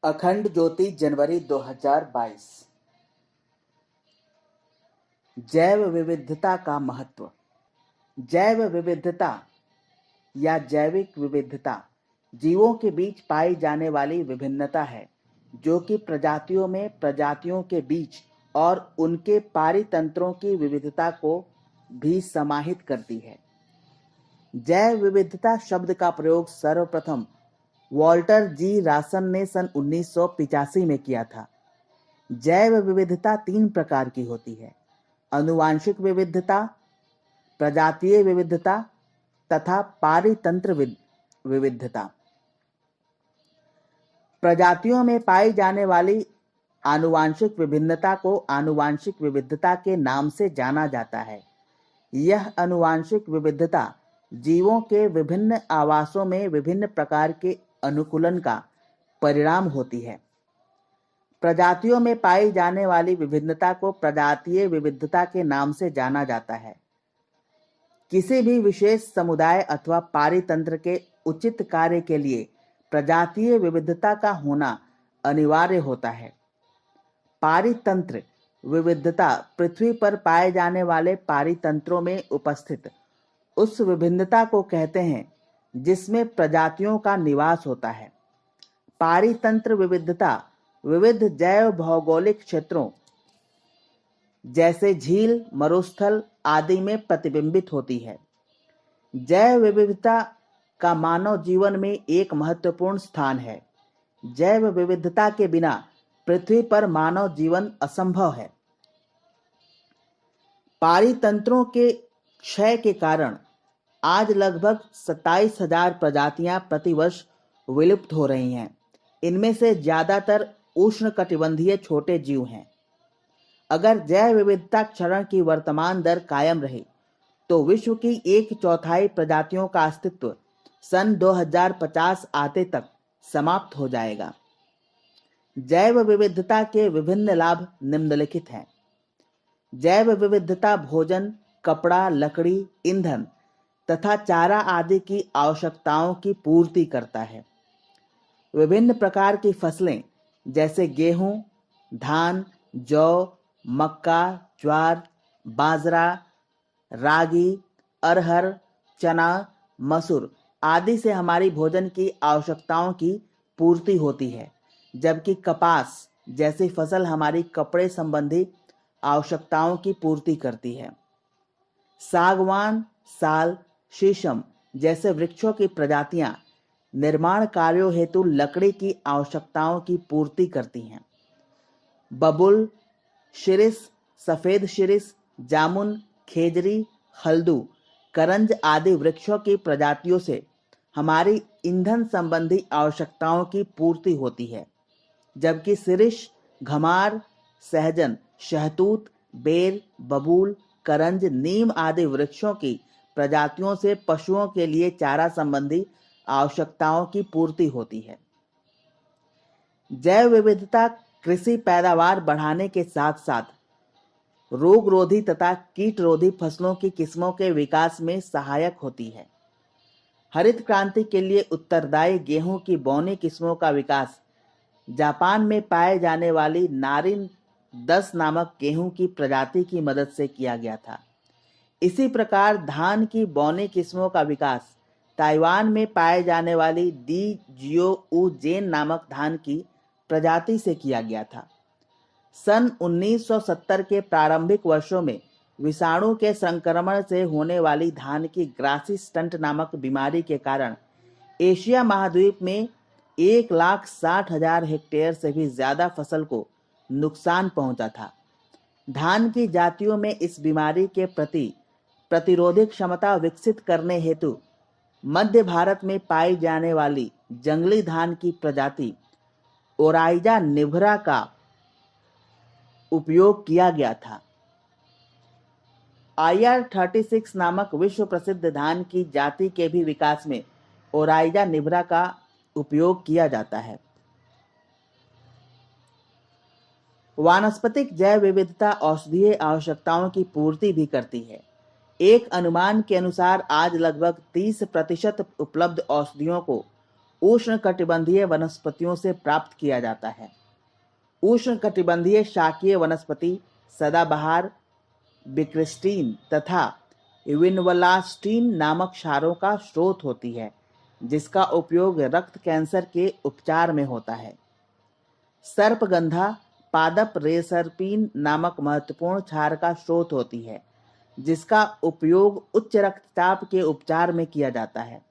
अखंड ज्योति जनवरी 2022। जैव विविधता का महत्व। जैव विविधता या जैविक विविधता जीवों के बीच पाई जाने वाली विभिन्नता है जो कि प्रजातियों में प्रजातियों के बीच और उनके पारितंत्रों की विविधता को भी समाहित करती है। जैव विविधता शब्द का प्रयोग सर्वप्रथम वॉल्टर जी रासन ने सन 1985 में किया था। जैव विविधता 3 प्रकार की होती है: आनुवांशिक विविधता, प्रजातीय विविधता तथा पारितंत्र विविधता। प्रजातियों में पाई जाने वाली आनुवांशिक विभिन्नता को आनुवांशिक विविधता के नाम से जाना जाता है। यह आनुवांशिक विविधता जीवों के विभिन्न आवासों में विभिन्न प्रकार के अनुकूलन का परिणाम होती है। प्रजातियों में पाई जाने वाली विभिन्नता को प्रजातीय विविधता के नाम से जाना जाता है। किसी भी विशेष समुदाय अथवा पारितंत्र के उचित कार्य के लिए प्रजातीय विविधता का होना अनिवार्य होता है। पारितंत्र विविधता पृथ्वी पर पाए जाने वाले पारितंत्रों में उपस्थित उस विभिन्नता को कहते हैं जिसमें प्रजातियों का निवास होता है। पारितंत्र विविधता विविध जैव भौगोलिक क्षेत्रों जैसे झील, मरुस्थल आदि में प्रतिबिंबित होती है। जैव विविधता का मानव जीवन में एक महत्वपूर्ण स्थान है। जैव विविधता के बिना पृथ्वी पर मानव जीवन असंभव है। पारितंत्रों के क्षय के कारण आज लगभग 27,000 प्रजातियां प्रतिवर्ष विलुप्त हो रही हैं। इनमें से ज्यादातर उष्णकटिबंधीय छोटे जीव हैं। अगर जैव विविधता क्षरण की वर्तमान दर कायम रही तो विश्व की 1/4 प्रजातियों का अस्तित्व सन 2050 आते तक समाप्त हो जाएगा। जैव विविधता के विभिन्न लाभ निम्नलिखित हैं। जैव विविधता भोजन, कपड़ा, लकड़ी, ईंधन तथा चारा आदि की आवश्यकताओं की पूर्ति करता है। विभिन्न प्रकार की फसलें जैसे गेहूं, धान, जौ, मक्का, ज्वार, बाजरा, रागी, अरहर, चना, मसूर आदि से हमारी भोजन की आवश्यकताओं की पूर्ति होती है, जबकि कपास जैसी फसल हमारी कपड़े संबंधी आवश्यकताओं की पूर्ति करती है। सागवान, साल, शीशम जैसे वृक्षों की प्रजातियां निर्माण कार्यों हेतु लकड़ी की आवश्यकताओं की पूर्ति करती हैं। बबुल, शिरिस, सफेद शिरिस, जामुन, खेजरी, हल्दू, करंज आदि वृक्षों की प्रजातियों से हमारी ईंधन संबंधी आवश्यकताओं की पूर्ति होती है, जबकि शिरीष, घमार, सहजन, शहतूत, बेर, बबूल, करंज, नीम आदि वृक्षों की प्रजातियों से पशुओं के लिए चारा संबंधी आवश्यकताओं की पूर्ति होती है। जैव विविधता कृषि पैदावार बढ़ाने के साथ साथ रोग रोधी तथा कीट रोधी फसलों की किस्मों के विकास में सहायक होती है। हरित क्रांति के लिए उत्तरदायी गेहूं की बौनी किस्मों का विकास जापान में पाए जाने वाली नारिन 10 नामक गेहूं की प्रजाति की मदद से किया गया था। इसी प्रकार धान की बौनी किस्मों का विकास ताइवान में पाए जाने वाली डी जियो ऊ जेन नामक धान की प्रजाति से किया गया था। सन 1970 के प्रारंभिक वर्षों में विषाणु के संक्रमण से होने वाली धान की ग्रासी स्टंट नामक बीमारी के कारण एशिया महाद्वीप में 1,60,000 हेक्टेयर से भी ज्यादा फसल को नुकसान पहुंचा था। धान की जातियों में इस बीमारी के प्रति प्रतिरोधक क्षमता विकसित करने हेतु मध्य भारत में पाई जाने वाली जंगली धान की प्रजाति ओराइजा निभरा का उपयोग किया गया था। IR36 नामक विश्व प्रसिद्ध धान की जाति के भी विकास में ओराइजा निभरा का उपयोग किया जाता है। वानस्पतिक जैव विविधता औषधीय आवश्यकताओं की पूर्ति भी करती है। एक अनुमान के अनुसार आज लगभग 30% उपलब्ध औषधियों को उष्णकटिबंधीय वनस्पतियों से प्राप्त किया जाता है। उष्णकटिबंधीय शाकीय वनस्पति सदाबहार, बिक्रिस्टीन तथा विनवलास्टीन नामक क्षारों का स्रोत होती है, जिसका उपयोग रक्त कैंसर के उपचार में होता है। सर्पगंधा पादप रेसरपीन नामक महत्वपूर्ण क्षार का स्रोत होती है, जिसका उपयोग उच्च रक्तचाप के उपचार में किया जाता है।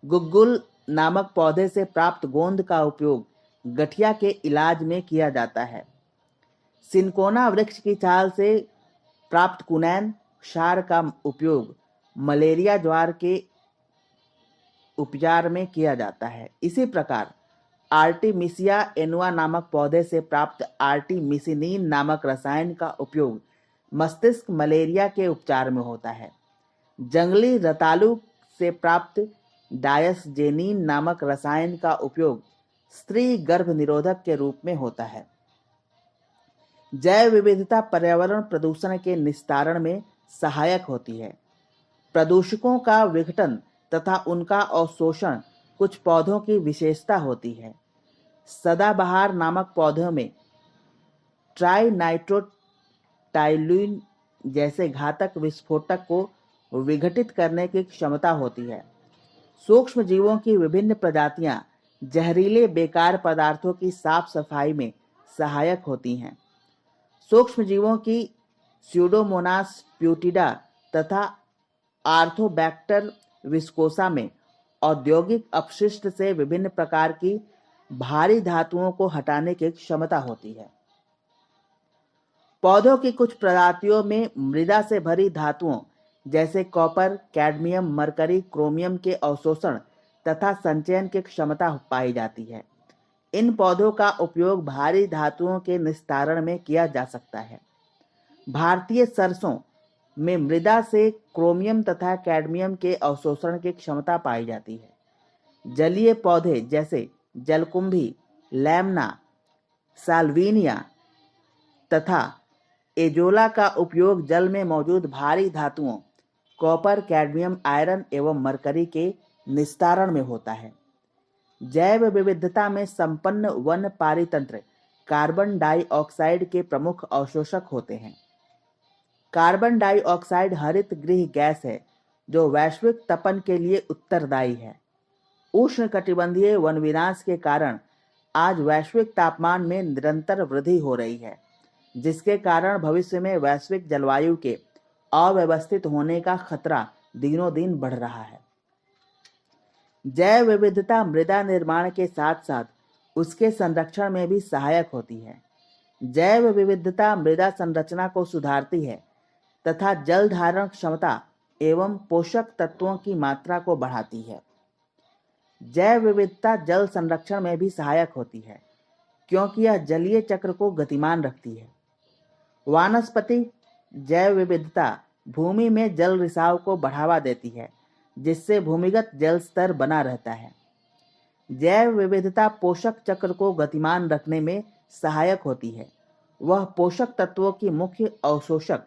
गुग्गुल नामक पौधे से प्राप्त गोंद का उपयोग गठिया के इलाज में किया जाता है। सिनकोना वृक्ष की छाल से प्राप्त कुनैन क्षार का उपयोग मलेरिया ज्वर के उपचार में किया जाता है। इसी प्रकार आर्टिमिसिया एनुआ नामक पौधे से प्राप्त आर्टिमिसिनिन नामक रसायन का उपयोग मस्तिष्क मलेरिया के उपचार में होता है। जंगली रतालू से प्राप्त डायसजेनिन नामक रसायन का उपयोग स्त्री गर्भ निरोधक के रूप में होता है। जैव विविधता पर्यावरण प्रदूषण के निस्तारण में सहायक होती है। प्रदूषकों का विघटन तथा उनका अवशोषण कुछ पौधों की विशेषता होती है। सदाबहार नामक पौधों में ट्राइनाइट्रोटाइलुइन जैसे घातक विस्फोटक को विघटित करने की क्षमता होती है। सूक्ष्म जीवों की विभिन्न प्रजातियां जहरीले बेकार पदार्थों की साफ सफाई में सहायक होती हैं। सूक्ष्म जीवों की स्यूडोमोनास प्यूटिडा तथा आर्थोबैक्टर विस्कोसा में औद्योगिक अपशिष्ट से विभिन्न प्रकार की भारी धातुओं को हटाने की क्षमता होती है। पौधों की कुछ प्रजातियों में मृदा से भरी धातुओं जैसे कॉपर, कैडमियम, मरकरी, क्रोमियम के अवशोषण तथा संचयन की क्षमता पाई जाती है। इन पौधों का उपयोग भारी धातुओं के निस्तारण में किया जा सकता है। भारतीय सरसों में मृदा से क्रोमियम तथा कैडमियम के अवशोषण की क्षमता पाई जाती है। जलीय पौधे जैसे जलकुंभी, लैमना, साल्विनिया तथा एजोला का उपयोग जल में मौजूद भारी धातुओं कॉपर, कैडमियम, आयरन एवं मरकरी के निस्तारण में होता है। जैव विविधता में संपन्न वन पारितंत्र कार्बन डाइऑक्साइड के प्रमुख अवशोषक होते हैं। कार्बन डाइऑक्साइड हरित गृह गैस है जो वैश्विक तपन के लिए उत्तरदायी है। उष्णकटिबंधीय वन विनाश के कारण आज वैश्विक तापमान में निरंतर वृद्धि हो रही है, जिसके कारण भविष्य में वैश्विक जलवायु के अव्यवस्थित होने का खतरा दिनों दिन बढ़ रहा है। जैव विविधता मृदा निर्माण के साथ साथ उसके संरक्षण में भी सहायक होती है। जैव विविधता मृदा संरचना को सुधारती है तथा जल धारण क्षमता एवं पोषक तत्वों की मात्रा को बढ़ाती है। जैव विविधता जल संरक्षण में भी सहायक होती है, क्योंकि यह जलीय चक्र को गतिमान रखती है। वानस्पतिक जैव विविधता भूमि में जल रिसाव को बढ़ावा देती है, जिससे भूमिगत जल स्तर बना रहता है। जैव विविधता पोषक चक्र को गतिमान रखने में सहायक होती है। वह पोषक तत्वों की मुख्य अवशोषक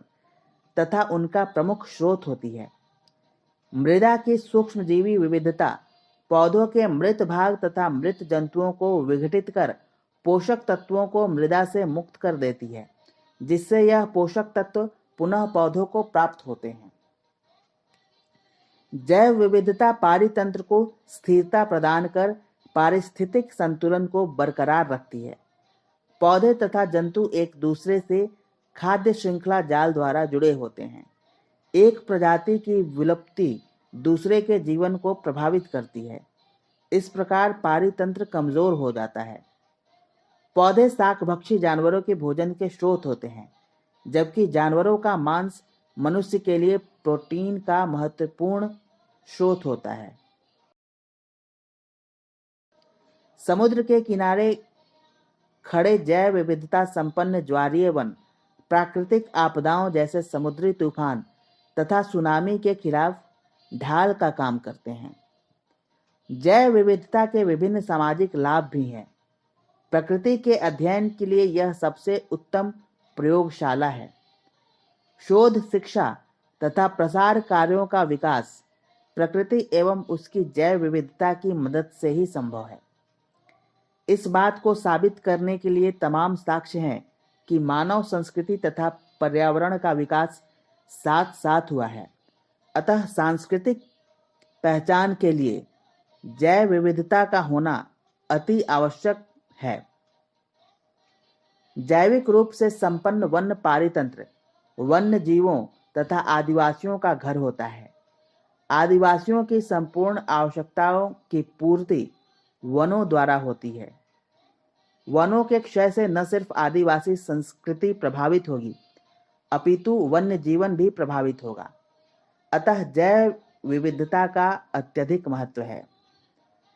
तथा उनका प्रमुख स्रोत होती है। मृदा की सूक्ष्मजीवी विविधता पौधों के मृत भाग तथा मृत जंतुओं को विघटित कर पोषक तत्वों को मृदा से मुक्त कर देती है, जिससे यह पोषक तत्व पुनः पौधों को प्राप्त होते हैं। जैव विविधता पारितंत्र को स्थिरता प्रदान कर पारिस्थितिक संतुलन को बरकरार रखती है। पौधे तथा जंतु एक दूसरे से खाद्य श्रृंखला जाल द्वारा जुड़े होते हैं। एक प्रजाति की विलुप्ति दूसरे के जीवन को प्रभावित करती है। इस प्रकार पारितंत्र कमजोर हो जाता है। पौधे शाकभक्षी जानवरों के भोजन के स्रोत होते हैं, जबकि जानवरों का मांस मनुष्य के लिए प्रोटीन का महत्वपूर्ण स्रोत होता है। समुद्र के किनारे खड़े जैव विविधता संपन्न ज्वारीय वन प्राकृतिक आपदाओं जैसे समुद्री तूफान तथा सुनामी के खिलाफ ढाल का काम करते हैं। जैव विविधता के विभिन्न सामाजिक लाभ भी हैं। प्रकृति के अध्ययन के लिए यह सबसे उत्तम प्रयोगशाला है। शोध, शिक्षा तथा प्रसार कार्यों का विकास प्रकृति एवं उसकी जैव विविधता की मदद से ही संभव है। इस बात को साबित करने के लिए तमाम साक्ष्य हैं कि मानव संस्कृति तथा पर्यावरण का विकास साथ साथ हुआ है। अतः सांस्कृतिक पहचान के लिए जैव विविधता का होना अति आवश्यक है। जैविक रूप से संपन्न वन्य पारितंत्र वन्य जीवों तथा आदिवासियों का घर होता है। आदिवासियों की संपूर्ण आवश्यकताओं की पूर्ति वनों द्वारा होती है। वनों के क्षय से न सिर्फ आदिवासी संस्कृति प्रभावित होगी, अपितु वन्य जीवन भी प्रभावित होगा। अतः जैव विविधता का अत्यधिक महत्व है।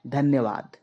धन्यवाद।